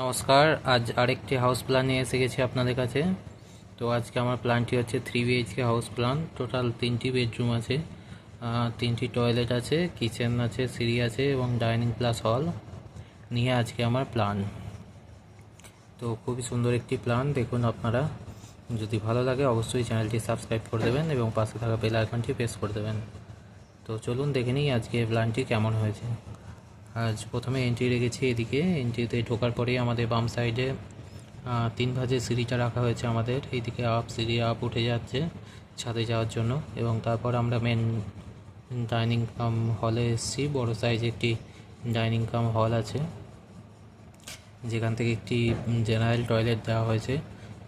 নমস্কার। আজ আরেকটি হাউস প্ল্যান নিয়ে এসে গেছি আপনাদের কাছে। তো আজকে আমার প্ল্যানটি হচ্ছে 3 BHK হাউস প্ল্যান। টোটাল 3টি বেডরুম আছে, 3টি টয়লেট আছে, কিচেন আছে, সিঁড়ি আছে এবং ডাইনিং প্লাস হল নিয়ে আজকে আমার প্ল্যান। তো খুবই সুন্দর একটি প্ল্যান, দেখুন আপনারা। যদি ভালো লাগে অবশ্যই চ্যানেলটি সাবস্ক্রাইব করে দেবেন এবং পাশে থাকা বেল আইকনটি প্রেস করে দেবেন। তো চলুন দেখে নিই আজকে প্ল্যানটি কেমন হয়েছে। আজ প্রথমে এন্ট্রি রেখেছি এদিকে। এন্ট্রিতে ঢোকার পরেই আমাদের বাম সাইডে 3 ভাঁজের সিঁড়িটা রাখা হয়েছে আমাদের। এইদিকে সিঁড়ি আপ উঠে যাচ্ছে ছাদে যাওয়ার জন্য, এবং তারপর আমরা মেন ডাইনিং কাম হলে এসেছি। বড় সাইজ একটি ডাইনিং কাম হল আছে, যেখান থেকে একটি জেনারেল টয়লেট দেওয়া হয়েছে,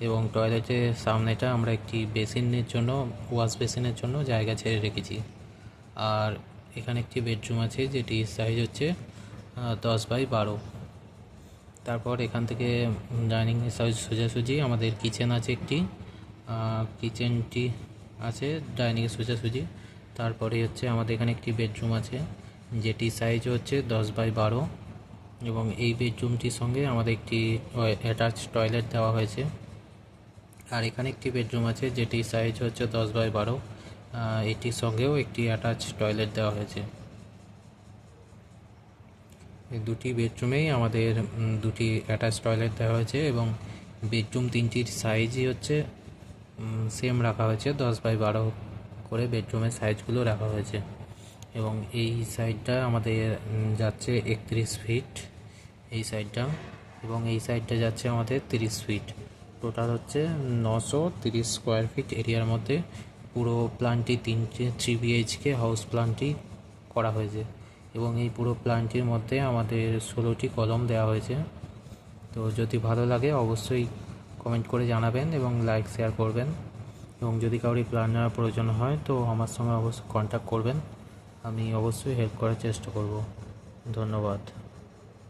এবং টয়লেটের সামনেটা আমরা একটি বেসিনের জন্য, ওয়াশ বেসিনের জন্য জায়গা ছেড়ে রেখেছি। আর এখানে একটি বেডরুম আছে যেটি সাইজ হচ্ছে 10x12। তারপর এখান থেকে ডাইনিংয়ের সাইজ সোজাসুজি আমাদের কিচেন আছে একটি, কিচেনটি আছে ডাইনিংয়ের সোজাসুজি। তারপরে হচ্ছে আমাদের এখানে একটি বেডরুম আছে যেটি সাইজ হচ্ছে 10x12, এবং এই বেডরুমটির সঙ্গে আমাদের একটি অ্যাটাচ টয়লেট দেওয়া হয়েছে। আর এখানে একটি বেডরুম আছে যেটি সাইজ হচ্ছে 10x12, এটির সঙ্গেও একটি অ্যাটাচ টয়লেট দেওয়া হয়েছে। এই দুটি বেডরুমেই আমাদের দুটি অ্যাটাচ টয়লেট দেওয়া হয়েছে, এবং বেডরুম তিনটির সাইজই হচ্ছে সেম রাখা হয়েছে, 10x12 করে বেডরুমের সাইজগুলো রাখা হয়েছে। এবং এই সাইডটা আমাদের যাচ্ছে 31 ফিট এই সাইডটা, এবং এই সাইডটা যাচ্ছে আমাদের 30 ফিট। টোটাল হচ্ছে 930 স্কোয়ার ফিট এরিয়ার মধ্যে পুরো প্ল্যানটি 3 BHK হাউস প্ল্যানটি করা হয়েছে। এবং এই পুরো প্ল্যানটির মধ্যে আমাদের 16টি কলম দেওয়া হয়েছে। তো যদি ভালো লাগে অবশ্যই কমেন্ট করে জানাবেন এবং লাইক শেয়ার করবেন, এবং যদি কাউরি প্ল্যান নেওয়ার প্রয়োজন হয় তো আমার সঙ্গে অবশ্যই কন্ট্যাক্ট করবেন। আমি অবশ্যই হেল্প করার চেষ্টা করব। ধন্যবাদ।